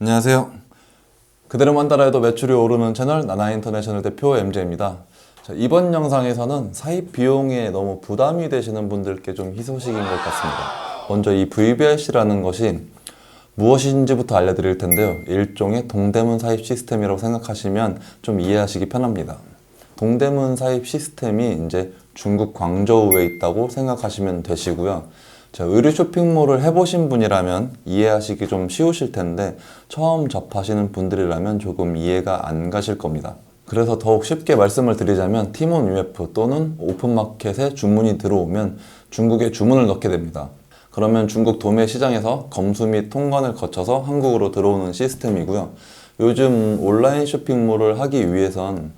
안녕하세요. 그대로만 따라해도 매출이 오르는 채널 나나인터내셔널 대표 MJ입니다. 이번 영상에서는 사입 비용에 너무 부담이 되시는 분들께 좀 희소식인 것 같습니다. 먼저 이 VBRC라는 것이 무엇인지부터 알려드릴 텐데요. 일종의 동대문 사입 시스템이라고 생각하시면 좀 이해하시기 편합니다. 동대문 사입 시스템이 이제 중국 광저우에 있다고 생각하시면 되시고요. 의류 쇼핑몰을 해보신 분이라면 이해하시기 좀 쉬우실 텐데 처음 접하시는 분들이라면 조금 이해가 안 가실 겁니다. 그래서 더욱 쉽게 말씀을 드리자면 티몬 UF 또는 오픈마켓에 주문이 들어오면 중국에 주문을 넣게 됩니다. 그러면 중국 도매 시장에서 검수 및 통관을 거쳐서 한국으로 들어오는 시스템이고요. 요즘 온라인 쇼핑몰을 하기 위해선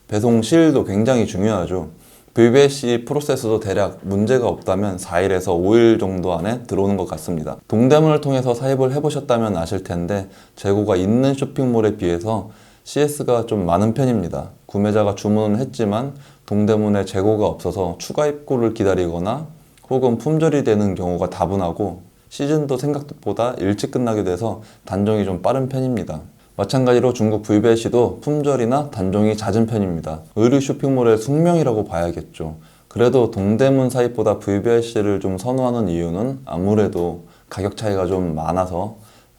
배송 시일도 굉장히 중요하죠. VBC 프로세스도 대략 문제가 없다면 4일에서 5일 정도 안에 들어오는 것 같습니다. 동대문을 통해서 사입을 해보셨다면 아실 텐데 재고가 있는 쇼핑몰에 비해서 CS가 좀 많은 편입니다. 구매자가 주문은 했지만 동대문에 재고가 없어서 추가 입고를 기다리거나 혹은 품절이 되는 경우가 다분하고 시즌도 생각보다 일찍 끝나게 돼서 단종이 좀 빠른 편입니다. 마찬가지로 중국 VBC도 품절이나 단종이 잦은 편입니다. 의류 쇼핑몰의 숙명이라고 봐야겠죠. 그래도 동대문 사입보다 VBC를 좀 선호하는 이유는 아무래도 가격 차이가 좀 많아서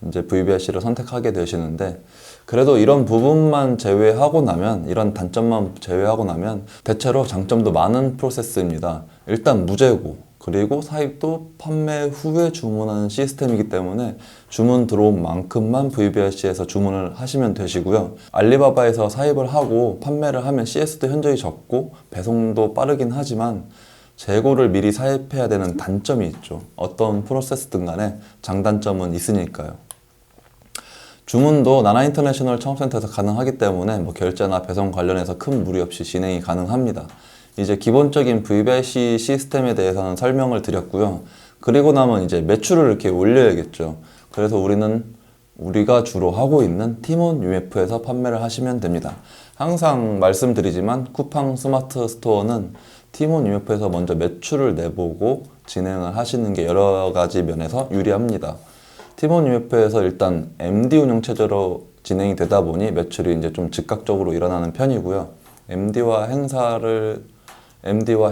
이제 VBC를 선택하게 되시는데, 그래도 이런 부분만 제외하고 나면, 이런 단점만 제외하고 나면 대체로 장점도 많은 프로세스입니다. 일단 무재고, 그리고 사입도 판매 후에 주문하는 시스템이기 때문에 주문 들어온 만큼만 VBRC에서 주문을 하시면 되시고요. 알리바바에서 사입을 하고 판매를 하면 CS도 현저히 적고 배송도 빠르긴 하지만 재고를 미리 사입해야 되는 단점이 있죠. 어떤 프로세스든 간에 장단점은 있으니까요. 주문도 나나인터내셔널 창업센터에서 가능하기 때문에 결제나 배송 관련해서 큰 무리 없이 진행이 가능합니다. 이제 기본적인 VBC 시스템에 대해서는 설명을 드렸고요. 그리고 나면 이제 매출을 이렇게 올려야겠죠. 그래서 우리가 주로 하고 있는 티몬 UF에서 판매를 하시면 됩니다. 항상 말씀드리지만 쿠팡 스마트 스토어는 티몬 UF에서 먼저 매출을 내보고 진행을 하시는 게 여러 가지 면에서 유리합니다. 티몬 UF에서 일단 MD 운영 체제로 진행이 되다 보니 매출이 이제 좀 즉각적으로 일어나는 편이고요. MD와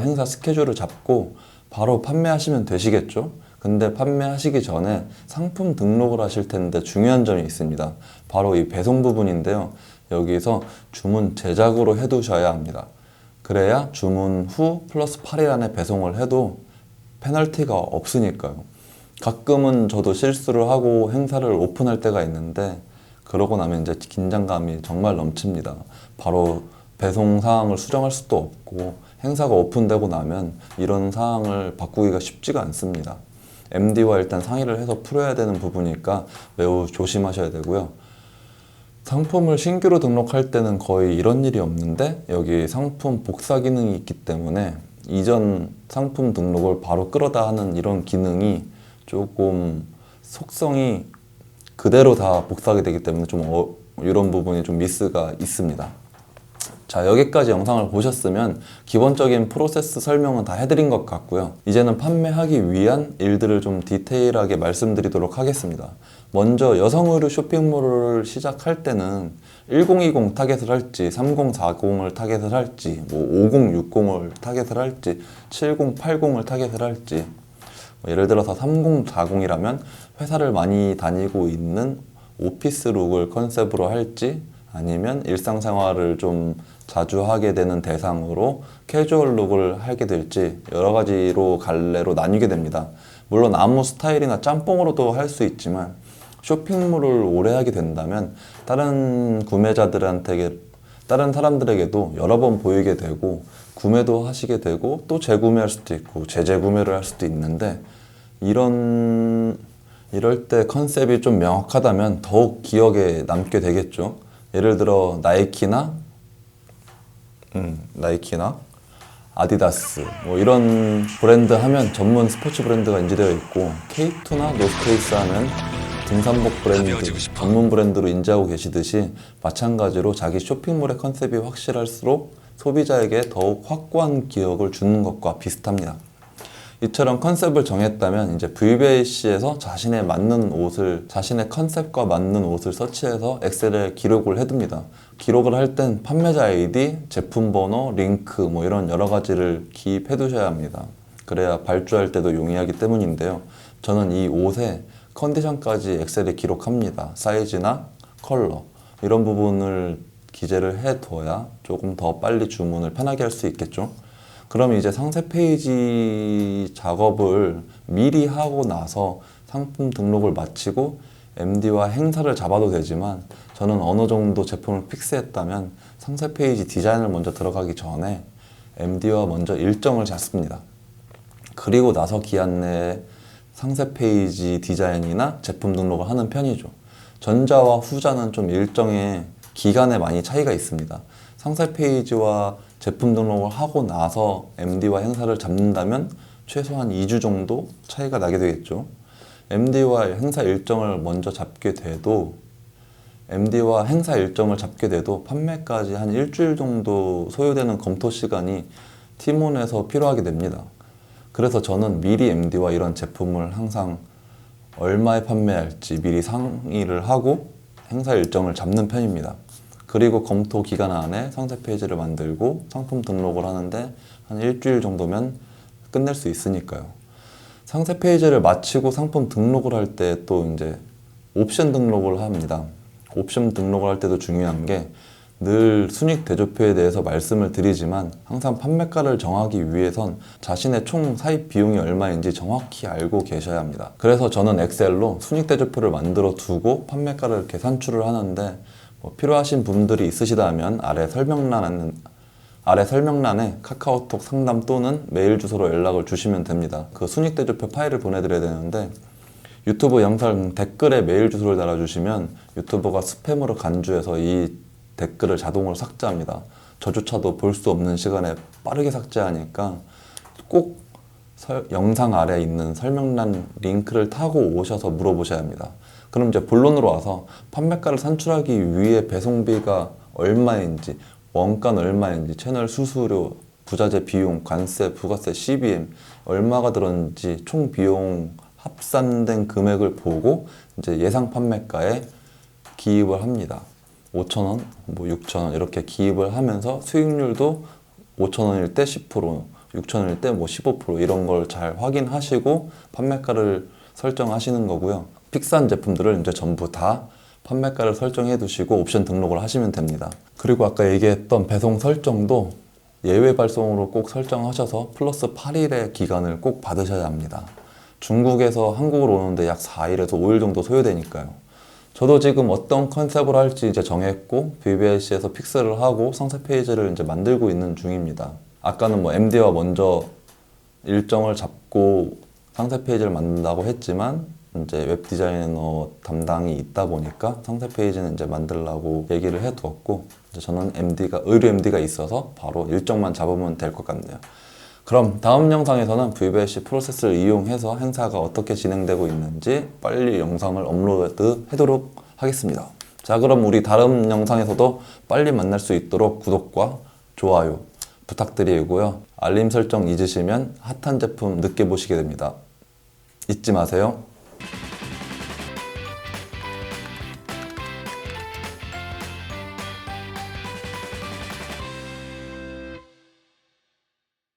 행사 스케줄을 잡고 바로 판매하시면 되시겠죠? 근데 판매하시기 전에 상품 등록을 하실 텐데 중요한 점이 있습니다. 바로 이 배송 부분인데요. 여기서 주문 제작으로 해두셔야 합니다. 그래야 주문 후 플러스 8일 안에 배송을 해도 페널티가 없으니까요. 가끔은 저도 실수를 하고 행사를 오픈할 때가 있는데 그러고 나면 이제 긴장감이 정말 넘칩니다. 바로 배송 사항을 수정할 수도 없고 행사가 오픈되고 나면 이런 사항을 바꾸기가 쉽지가 않습니다. MD와 일단 상의를 해서 풀어야 되는 부분이니까 매우 조심하셔야 되고요. 상품을 신규로 등록할 때는 거의 이런 일이 없는데 여기 상품 복사 기능이 있기 때문에 이전 상품 등록을 바로 끌어다 하는 이런 기능이 조금 속성이 그대로 다 복사하게 되기 때문에 좀 이런 부분이 좀 미스가 있습니다. 자, 여기까지 영상을 보셨으면 기본적인 프로세스 설명은 다 해드린 것 같고요. 이제는 판매하기 위한 일들을 좀 디테일하게 말씀드리도록 하겠습니다. 먼저 여성 의류 쇼핑몰을 시작할 때는 1020 타겟을 할지 3040을 타겟을 할지 5060을 타겟을 할지 7080을 타겟을 할지 예를 들어서 3040이라면 회사를 많이 다니고 있는 오피스 룩을 컨셉으로 할지 아니면 일상생활을 좀 자주 하게 되는 대상으로 캐주얼 룩을 하게 될지 여러 가지로 갈래로 나뉘게 됩니다. 물론 아무 스타일이나 짬뽕으로도 할 수 있지만 쇼핑몰을 오래 하게 된다면 다른 사람들에게도 여러 번 보이게 되고 구매도 하시게 되고 또 재구매할 수도 있고 재구매를 할 수도 있는데 이럴 때 컨셉이 좀 명확하다면 더욱 기억에 남게 되겠죠. 예를 들어 나이키나 아디다스 이런 브랜드 하면 전문 스포츠 브랜드가 인지되어 있고 K2나 노스페이스 하면 등산복 브랜드, 전문 브랜드로 인지하고 계시듯이 마찬가지로 자기 쇼핑몰의 컨셉이 확실할수록 소비자에게 더욱 확고한 기억을 주는 것과 비슷합니다. 이처럼 컨셉을 정했다면 이제 VBAC에서 자신의 맞는 옷을, 자신의 컨셉과 맞는 옷을 서치해서 엑셀에 기록을 해둡니다. 기록을 할 땐 판매자 아이디, 제품 번호, 링크 뭐 이런 여러 가지를 기입해 두셔야 합니다. 그래야 발주할 때도 용이하기 때문인데요. 저는 이 옷의 컨디션까지 엑셀에 기록합니다. 사이즈나 컬러 이런 부분을 기재를 해둬야 조금 더 빨리 주문을 편하게 할 수 있겠죠. 그럼 이제 상세 페이지 작업을 미리 하고 나서 상품 등록을 마치고 MD와 행사를 잡아도 되지만, 저는 어느 정도 제품을 픽스했다면 상세 페이지 디자인을 먼저 들어가기 전에 MD와 먼저 일정을 잡습니다. 그리고 나서 기한 내에 상세 페이지 디자인이나 제품 등록을 하는 편이죠. 전자와 후자는 좀 일정의 기간에 많이 차이가 있습니다. 상세 페이지와 제품 등록을 하고 나서 MD와 행사를 잡는다면 최소한 2주 정도 차이가 나게 되겠죠. MD와 행사 일정을 먼저 잡게 돼도 판매까지 한 일주일 정도 소요되는 검토 시간이 팀원에서 필요하게 됩니다. 그래서 저는 미리 MD와 이런 제품을 항상 얼마에 판매할지 미리 상의를 하고 행사 일정을 잡는 편입니다. 그리고 검토 기간 안에 상세 페이지를 만들고 상품 등록을 하는데 한 일주일 정도면 끝낼 수 있으니까요. 상세 페이지를 마치고 상품 등록을 할 때 또 이제 옵션 등록을 합니다. 옵션 등록을 할 때도 중요한 게, 늘 순익 대조표에 대해서 말씀을 드리지만 항상 판매가를 정하기 위해선 자신의 총 사입 비용이 얼마인지 정확히 알고 계셔야 합니다. 그래서 저는 엑셀로 순익 대조표를 만들어 두고 판매가를 이렇게 산출을 하는데, 필요하신 분들이 있으시다면 아래 설명란에 카카오톡 상담 또는 메일 주소로 연락을 주시면 됩니다. 그 순익 대조표 파일을 보내드려야 되는데, 유튜브 영상 댓글에 메일 주소를 달아주시면 유튜버가 스팸으로 간주해서 이 댓글을 자동으로 삭제합니다. 저조차도 볼 수 없는 시간에 빠르게 삭제하니까 꼭 영상 아래에 있는 설명란 링크를 타고 오셔서 물어보셔야 합니다. 그럼 이제 본론으로 와서 판매가를 산출하기 위해 배송비가 얼마인지, 원가는 얼마인지, 채널 수수료, 부자재 비용, 관세, 부가세, CBM 얼마가 들었는지 총 비용 합산된 금액을 보고 이제 예상 판매가에 기입을 합니다. 5,000원, 6,000원 이렇게 기입을 하면서 수익률도 5,000원일 때 10%, 6,000원일 때 15% 이런 걸 잘 확인하시고 판매가를 설정하시는 거고요. 픽스한 제품들을 이제 전부 다 판매가를 설정해 두시고 옵션 등록을 하시면 됩니다. 그리고 아까 얘기했던 배송 설정도 예외 발송으로 꼭 설정하셔서 플러스 8일의 기간을 꼭 받으셔야 합니다. 중국에서 한국으로 오는데 약 4일에서 5일 정도 소요되니까요. 저도 지금 어떤 컨셉으로 할지 이제 정했고 VBAC에서 픽스를 하고 상세 페이지를 이제 만들고 있는 중입니다. 아까는 MD와 먼저 일정을 잡고 상세 페이지를 만든다고 했지만, 이제 웹 디자이너 담당이 있다 보니까 상세 페이지는 이제 만들라고 얘기를 해두었고, 이제 저는 의류 MD가 있어서 바로 일정만 잡으면 될 것 같네요. 그럼 다음 영상에서는 VBAC 프로세스를 이용해서 행사가 어떻게 진행되고 있는지 빨리 영상을 업로드 하도록 하겠습니다. 자, 그럼 우리 다음 영상에서도 빨리 만날 수 있도록 구독과 좋아요 부탁드리고요. 알림 설정 잊으시면 핫한 제품 늦게 보시게 됩니다. 잊지 마세요.